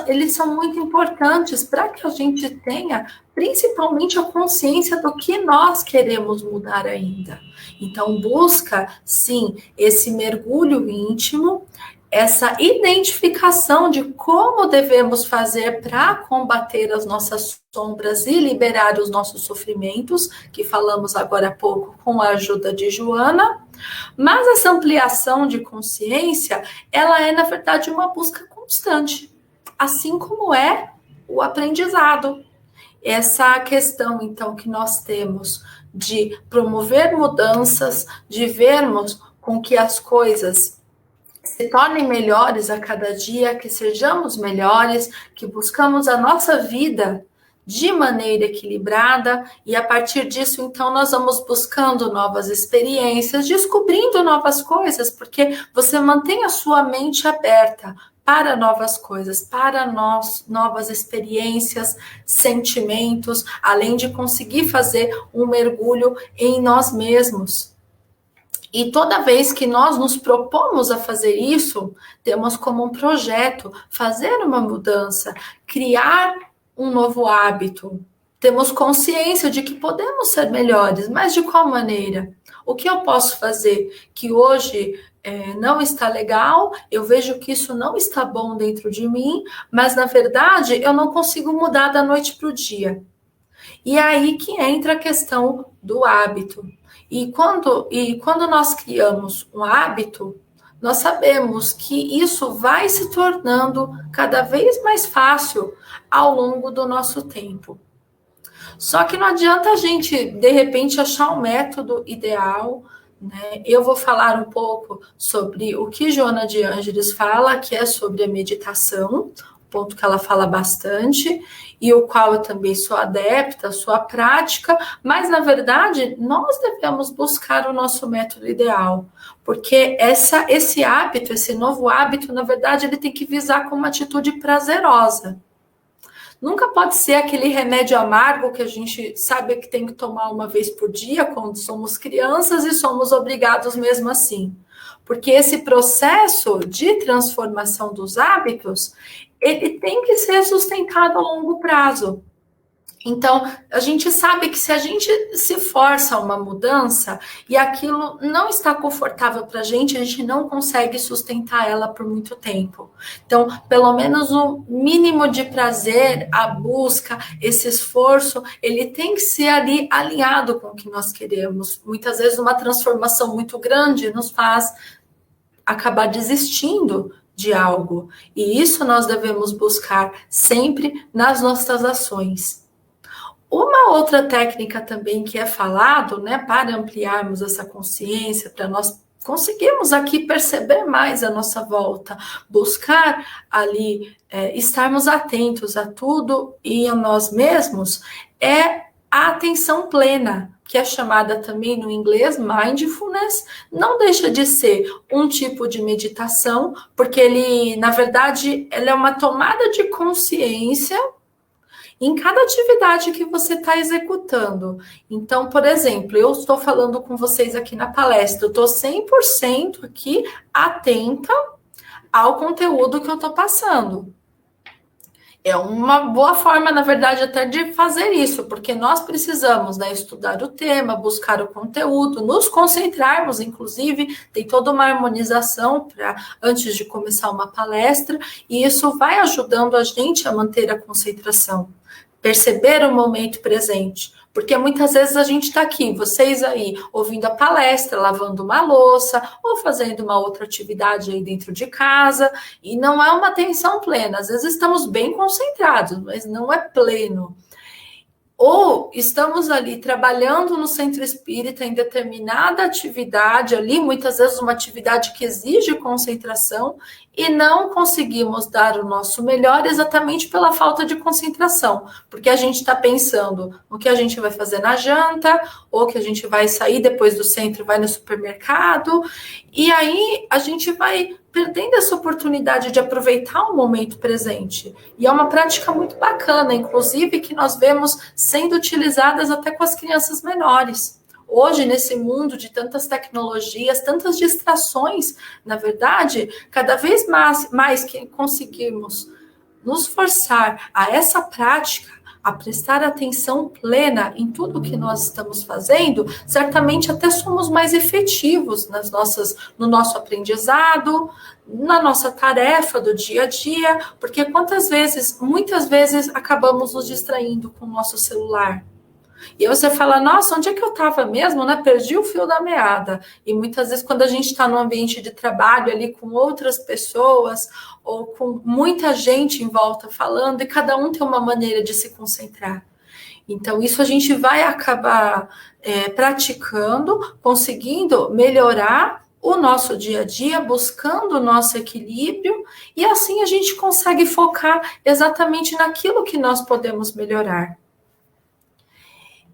eles são muito importantes para que a gente tenha principalmente a consciência do que nós queremos mudar ainda. Então, busca, sim, esse mergulho íntimo, essa identificação de como devemos fazer para combater as nossas sombras e liberar os nossos sofrimentos, que falamos agora há pouco com a ajuda de Joana. Mas essa ampliação de consciência, ela é, na verdade, uma busca constante, assim como é o aprendizado. Essa questão, então, que nós temos de promover mudanças, de vermos com que as coisas se tornem melhores a cada dia, que sejamos melhores, que buscamos a nossa vida de maneira equilibrada, e a partir disso, então, nós vamos buscando novas experiências, descobrindo novas coisas, porque você mantém a sua mente aberta para novas coisas, para novas experiências, sentimentos, além de conseguir fazer um mergulho em nós mesmos. E toda vez que nós nos propomos a fazer isso, temos como um projeto fazer uma mudança, criar um novo hábito. Temos consciência de que podemos ser melhores, mas de qual maneira? O que eu posso fazer que hoje não está legal, eu vejo que isso não está bom dentro de mim, mas na verdade eu não consigo mudar da noite para o dia. E é aí que entra a questão do hábito. E quando nós criamos um hábito, nós sabemos que isso vai se tornando cada vez mais fácil ao longo do nosso tempo. Só que não adianta a gente, de repente, achar um método ideal, né? Eu vou falar um pouco sobre o que Joana de Ângeles fala, que é sobre a meditação, ponto que ela fala bastante, e o qual eu também sou adepta, sou a prática, mas, na verdade, nós devemos buscar o nosso método ideal, porque esse hábito, esse novo hábito, na verdade, ele tem que visar com uma atitude prazerosa. Nunca pode ser aquele remédio amargo que a gente sabe que tem que tomar uma vez por dia quando somos crianças e somos obrigados mesmo assim. Porque esse processo de transformação dos hábitos, ele tem que ser sustentado a longo prazo. Então, a gente sabe que se a gente se força a uma mudança e aquilo não está confortável para a gente não consegue sustentar ela por muito tempo. Então, pelo menos o mínimo de prazer, a busca, esse esforço, ele tem que ser ali alinhado com o que nós queremos. Muitas vezes uma transformação muito grande nos faz acabar desistindo de algo. E isso nós devemos buscar sempre nas nossas ações. Uma outra técnica também que é falado, né, para ampliarmos essa consciência, para nós conseguirmos aqui perceber mais a nossa volta, buscar ali, estarmos atentos a tudo e a nós mesmos, é a atenção plena, que é chamada também no inglês mindfulness. Não deixa de ser um tipo de meditação, porque ele, na verdade, ele é uma tomada de consciência em cada atividade que você está executando. Então, por exemplo, eu estou falando com vocês aqui na palestra, eu estou 100% aqui atenta ao conteúdo que eu estou passando. É uma boa forma, na verdade, até de fazer isso, porque nós precisamos, né, estudar o tema, buscar o conteúdo, nos concentrarmos, inclusive, tem toda uma harmonização para antes de começar uma palestra, e isso vai ajudando a gente a manter a concentração, perceber o momento presente. Porque muitas vezes a gente está aqui, vocês aí, ouvindo a palestra, lavando uma louça, ou fazendo uma outra atividade aí dentro de casa, e não é uma atenção plena. Às vezes estamos bem concentrados, mas não é pleno. Ou estamos ali trabalhando no centro espírita em determinada atividade ali, muitas vezes uma atividade que exige concentração, e não conseguimos dar o nosso melhor exatamente pela falta de concentração, porque a gente está pensando no que a gente vai fazer na janta, ou que a gente vai sair depois do centro e vai no supermercado, e aí a gente vai perdendo essa oportunidade de aproveitar o momento presente. E é uma prática muito bacana, inclusive, que nós vemos sendo utilizadas até com as crianças menores. Hoje, nesse mundo de tantas tecnologias, tantas distrações, na verdade, cada vez mais que conseguimos nos forçar a essa prática, a prestar atenção plena em tudo que nós estamos fazendo, certamente até somos mais efetivos no nosso aprendizado, na nossa tarefa do dia a dia, porque muitas vezes, acabamos nos distraindo com o nosso celular. E aí você fala, nossa, onde é que eu estava mesmo, né? Perdi o fio da meada. E muitas vezes, quando a gente está no ambiente de trabalho ali com outras pessoas, ou com muita gente em volta falando, e cada um tem uma maneira de se concentrar. Então, isso a gente vai acabar praticando, conseguindo melhorar o nosso dia a dia, buscando o nosso equilíbrio, e assim a gente consegue focar exatamente naquilo que nós podemos melhorar.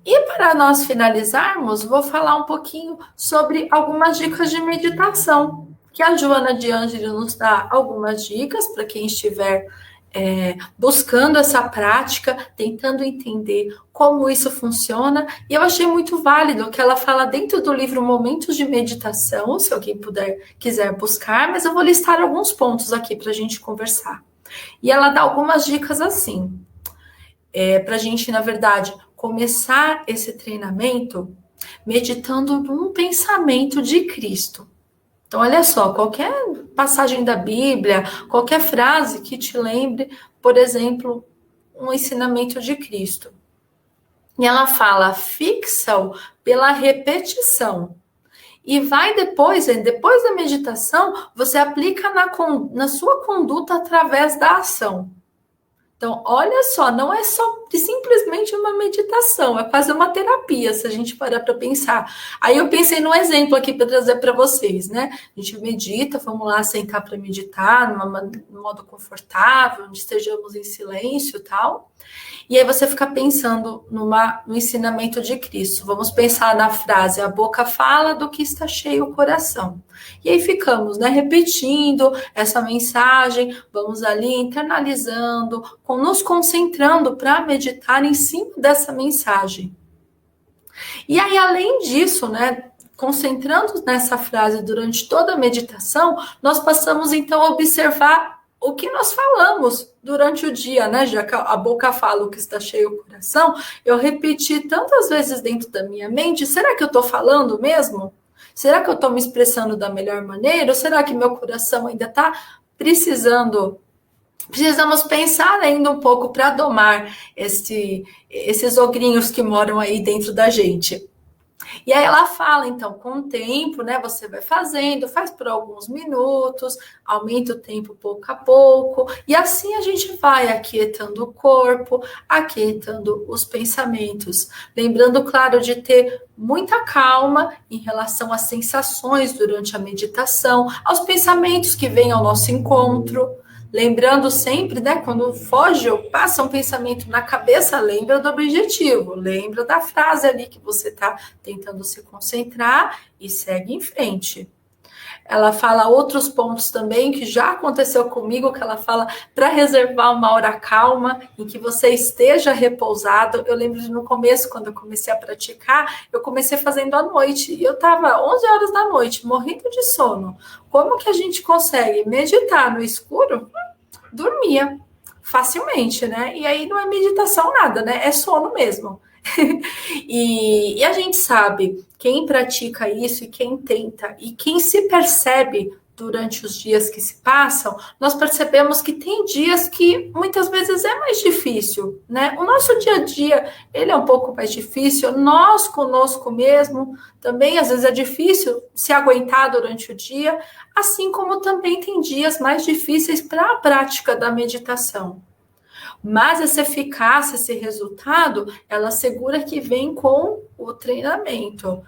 E para nós finalizarmos, vou falar um pouquinho sobre algumas dicas de meditação, que a Joana de Ângelo nos dá algumas dicas para quem estiver buscando essa prática, tentando entender como isso funciona. E eu achei muito válido que ela fala dentro do livro Momentos de Meditação, se alguém quiser buscar, mas eu vou listar alguns pontos aqui para a gente conversar. E ela dá algumas dicas assim, para a gente, na verdade, começar esse treinamento meditando num pensamento de Cristo. Então, olha só, qualquer passagem da Bíblia, qualquer frase que te lembre, por exemplo, um ensinamento de Cristo. E ela fala, fixa-o pela repetição. E vai depois da meditação, você aplica na sua conduta através da ação. Então, olha só, não é só simplesmente uma meditação, é quase uma terapia, se a gente parar para pensar. Aí eu pensei num exemplo aqui para trazer para vocês, né? A gente medita, vamos lá sentar para meditar, num modo confortável, onde estejamos em silêncio e tal. E aí você fica pensando no ensinamento de Cristo. Vamos pensar na frase, a boca fala do que está cheio o coração. E aí ficamos, né, repetindo essa mensagem, vamos ali internalizando, nos concentrando para meditar em cima dessa mensagem. E aí, além disso, né, concentrando nessa frase durante toda a meditação, nós passamos então a observar o que nós falamos durante o dia, né? Já que a boca fala o que está cheio o coração, eu repeti tantas vezes dentro da minha mente, será que eu estou falando mesmo? Será que eu estou me expressando da melhor maneira? Ou será que meu coração ainda está precisando? Precisamos pensar ainda um pouco para domar esses ogrinhos que moram aí dentro da gente. E aí ela fala, então, com o tempo, né, você vai fazendo, faz por alguns minutos, aumenta o tempo pouco a pouco, e assim a gente vai aquietando o corpo, aquietando os pensamentos. Lembrando, claro, de ter muita calma em relação às sensações durante a meditação, aos pensamentos que vêm ao nosso encontro. Lembrando sempre, né, quando foge ou passa um pensamento na cabeça, lembra do objetivo, lembra da frase ali que você está tentando se concentrar e segue em frente. Ela fala outros pontos também que já aconteceu comigo, que ela fala para reservar uma hora calma, em que você esteja repousado. Eu lembro de no começo, quando eu comecei a praticar, eu comecei fazendo à noite, e eu estava 11 horas da noite, morrendo de sono. Como que a gente consegue meditar no escuro? Dormia. facilmente, né? E aí não é meditação nada, né? É sono mesmo. E a gente sabe, quem pratica isso e quem tenta, e quem se percebe durante os dias que se passam, nós percebemos que tem dias que muitas vezes é mais difícil, né? O nosso dia a dia, ele é um pouco mais difícil, nós conosco mesmo, também às vezes é difícil se aguentar durante o dia, assim como também tem dias mais difíceis para a prática da meditação. Mas essa eficácia, esse resultado, ela assegura que vem com o treinamento.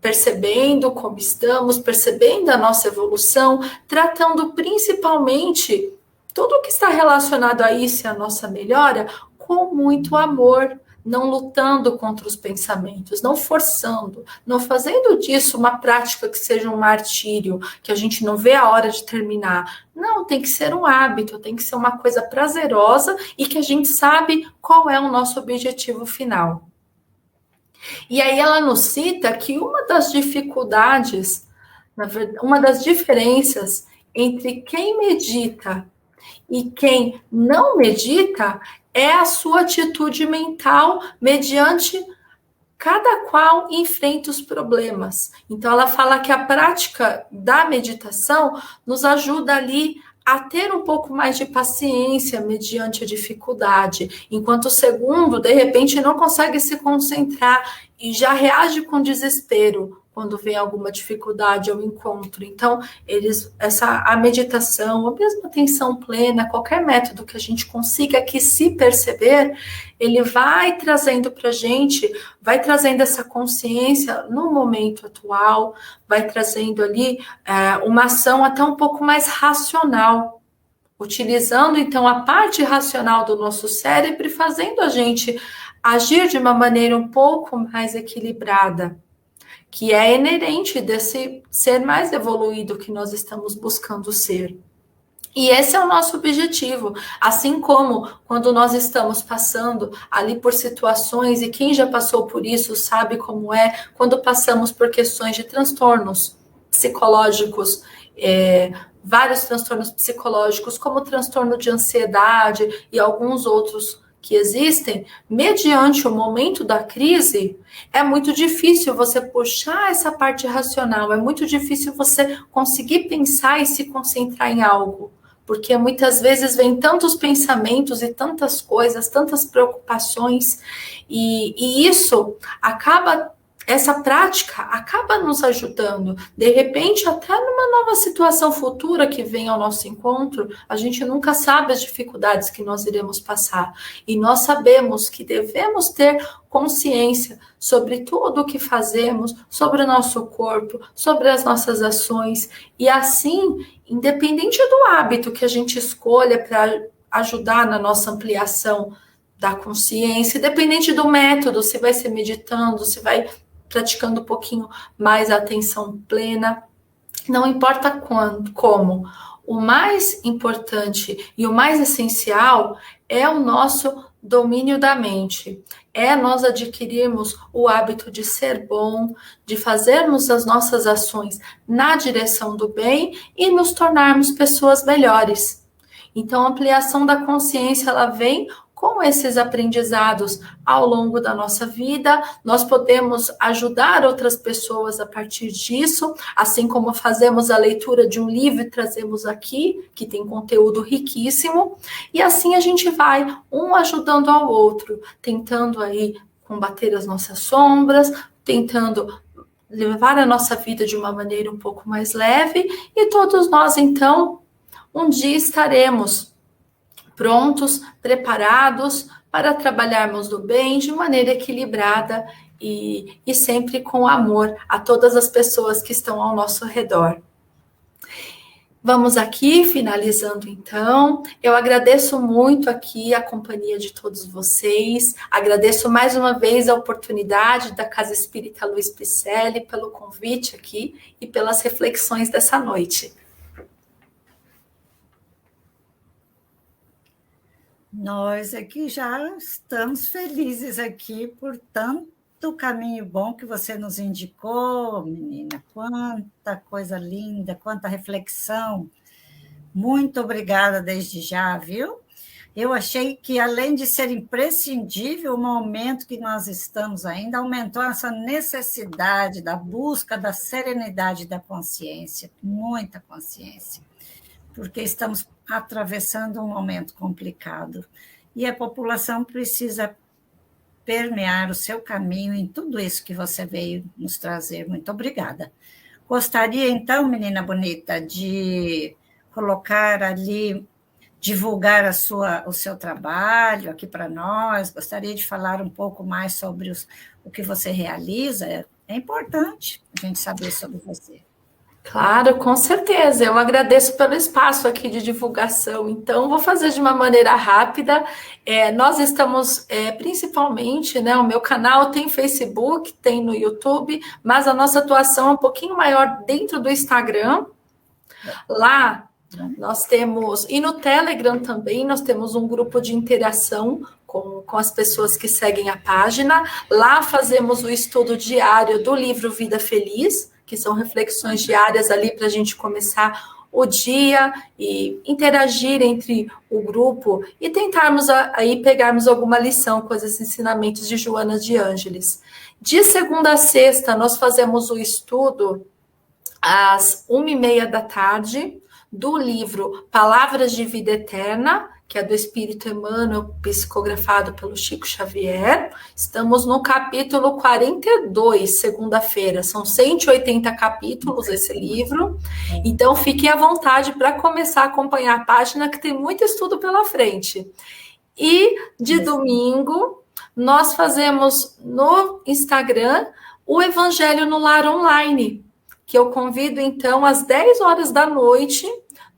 Percebendo como estamos, percebendo a nossa evolução, tratando principalmente tudo o que está relacionado a isso e a nossa melhora com muito amor, não lutando contra os pensamentos, não forçando, não fazendo disso uma prática que seja um martírio, que a gente não vê a hora de terminar. Não, tem que ser um hábito, tem que ser uma coisa prazerosa e que a gente sabe qual é o nosso objetivo final. E aí ela nos cita que uma das dificuldades, uma das diferenças entre quem medita e quem não medita é a sua atitude mental mediante cada qual enfrenta os problemas. Então ela fala que a prática da meditação nos ajuda ali a ter um pouco mais de paciência mediante a dificuldade, enquanto o segundo, de repente, não consegue se concentrar e já reage com desespero quando vem alguma dificuldade ao encontro. Então, a meditação, a mesma atenção plena, qualquer método que a gente consiga aqui se perceber, ele vai trazendo para a gente, vai trazendo essa consciência no momento atual, vai trazendo ali uma ação até um pouco mais racional, utilizando então a parte racional do nosso cérebro e fazendo a gente agir de uma maneira um pouco mais equilibrada, que é inerente desse ser mais evoluído que nós estamos buscando ser. E esse é o nosso objetivo, assim como quando nós estamos passando ali por situações, e quem já passou por isso sabe como é, quando passamos por questões de transtornos psicológicos, vários transtornos psicológicos, como o transtorno de ansiedade e alguns outros que existem, mediante o momento da crise, é muito difícil você puxar essa parte racional, é muito difícil você conseguir pensar e se concentrar em algo, porque muitas vezes vem tantos pensamentos e tantas coisas, tantas preocupações, e isso acaba, essa prática acaba nos ajudando. De repente, até numa nova situação futura que vem ao nosso encontro, a gente nunca sabe as dificuldades que nós iremos passar. E nós sabemos que devemos ter consciência sobre tudo o que fazemos, sobre o nosso corpo, sobre as nossas ações. E assim, independente do hábito que a gente escolha para ajudar na nossa ampliação da consciência, independente do método, se vai ser meditando, se vai praticando um pouquinho mais a atenção plena, não importa quando, como. O mais importante e o mais essencial é o nosso domínio da mente. É nós adquirirmos o hábito de ser bom, de fazermos as nossas ações na direção do bem e nos tornarmos pessoas melhores. Então, a ampliação da consciência, ela vem com esses aprendizados ao longo da nossa vida, nós podemos ajudar outras pessoas a partir disso, assim como fazemos a leitura de um livro e trazemos aqui, que tem conteúdo riquíssimo, e assim a gente vai um ajudando ao outro, tentando aí combater as nossas sombras, tentando levar a nossa vida de uma maneira um pouco mais leve, e todos nós, então, um dia estaremos prontos, preparados para trabalharmos do bem de maneira equilibrada e sempre com amor a todas as pessoas que estão ao nosso redor. Vamos aqui, finalizando então. Eu agradeço muito aqui a companhia de todos vocês. Agradeço mais uma vez a oportunidade da Casa Espírita Luiz Picelli pelo convite aqui e pelas reflexões dessa noite. Nós aqui já estamos felizes aqui por tanto caminho bom que você nos indicou, menina. Quanta coisa linda, quanta reflexão. Muito obrigada desde já, viu? eu achei que, além de ser imprescindível, o momento que nós estamos ainda aumentou essa necessidade da busca da serenidade da consciência, muita consciência, porque estamos atravessando um momento complicado e a população precisa permear o seu caminho em tudo isso que você veio nos trazer. Muito obrigada. Gostaria, então, menina bonita, de colocar ali, divulgar o seu trabalho aqui para nós. Gostaria de falar um pouco mais sobre o que você realiza. É importante a gente saber sobre você. Claro, com certeza. Eu agradeço pelo espaço aqui de divulgação. Então, vou fazer de uma maneira rápida. Nós estamos, principalmente, né? O meu canal tem Facebook, tem no YouTube, mas a nossa atuação é um pouquinho maior dentro do Instagram. Lá nós temos, e no Telegram também, nós temos um grupo de interação com as pessoas que seguem a página. Lá fazemos o estudo diário do livro Vida Feliz, que são reflexões diárias ali para a gente começar o dia e interagir entre o grupo e tentarmos aí pegarmos alguma lição com esses ensinamentos de Joana de Ângeles. De segunda a sexta, nós fazemos o estudo às 1h30 da tarde, do livro Palavras de Vida Eterna, que é do Espírito Emmanuel, psicografado pelo Chico Xavier. Estamos no capítulo 42, segunda-feira. São 180 capítulos esse livro. Então, fiquem à vontade para começar a acompanhar a página, que tem muito estudo pela frente. E, de domingo, nós fazemos no Instagram o Evangelho no Lar Online, que eu convido, então, às 10 horas da noite,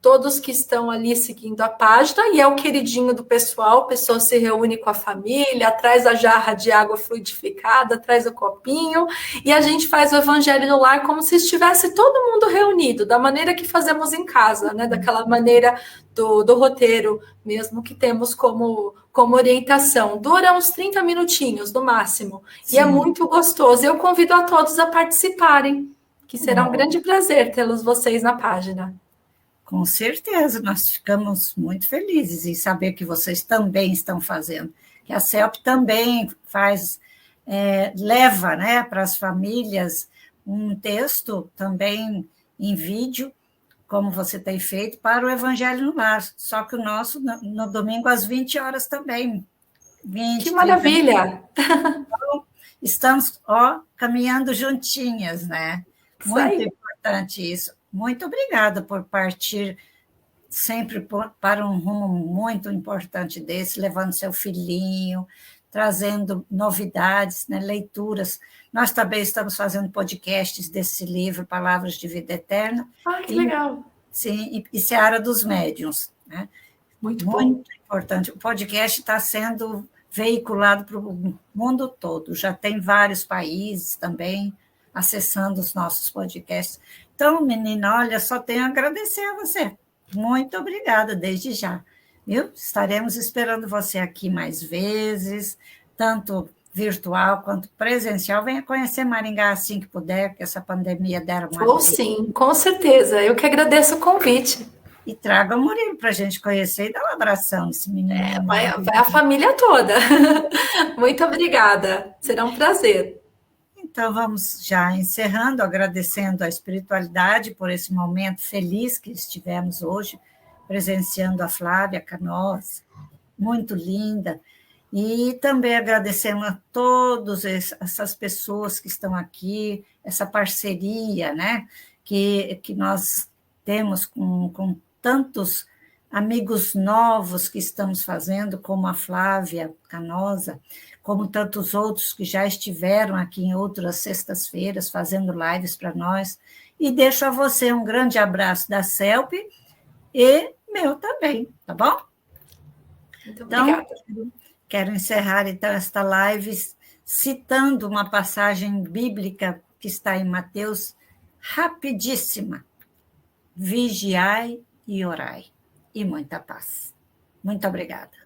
todos que estão ali seguindo a página, e é o queridinho do pessoal, a pessoa se reúne com a família, traz a jarra de água fluidificada, traz o copinho, e a gente faz o Evangelho no Lar como se estivesse todo mundo reunido, da maneira que fazemos em casa, né? Daquela maneira do roteiro mesmo que temos como orientação. Dura uns 30 minutinhos, no máximo, Sim. E é muito gostoso. Eu convido a todos a participarem, que será um grande prazer tê-los vocês na página. Com certeza, nós ficamos muito felizes em saber que vocês também estão fazendo, que a CELP também faz, leva, né, para as famílias um texto também em vídeo, como você tem feito, para o Evangelho no Lar, só que o nosso no domingo às 20 horas também. 20, que maravilha! Então, estamos, caminhando juntinhas, né? Muito importante isso. Muito obrigada por partir sempre para um rumo muito importante desse, levando seu filhinho, trazendo novidades, né, leituras. Nós também estamos fazendo podcasts desse livro, Palavras de Vida Eterna. Que legal! Sim, e Seara dos Médiuns. Né? Muito importante. O podcast está sendo veiculado para o mundo todo. Já tem vários países também acessando os nossos podcasts. Então, menina, olha, só tenho a agradecer a você. Muito obrigada, desde já. Viu? Estaremos esperando você aqui mais vezes, tanto virtual quanto presencial. Venha conhecer Maringá assim que puder, que essa pandemia der uma... Vou sim, com certeza. Eu que agradeço o convite. E traga o Murilo para a gente conhecer e dar um abração nesse menino. Vai a família toda. Muito obrigada. Será um prazer. Então, vamos já encerrando, agradecendo a espiritualidade por esse momento feliz que estivemos hoje, presenciando a Flávia Canoas, muito linda, e também agradecendo a todas essas pessoas que estão aqui, essa parceria, né, que nós temos com tantos amigos novos que estamos fazendo, como a Flávia Canosa, como tantos outros que já estiveram aqui em outras sextas-feiras fazendo lives para nós. E deixo a você um grande abraço da CELP e meu também, tá bom? Muito obrigada. Então, quero encerrar então esta live citando uma passagem bíblica que está em Mateus, rapidíssima. Vigiai e orai. E muita paz. Muito obrigada.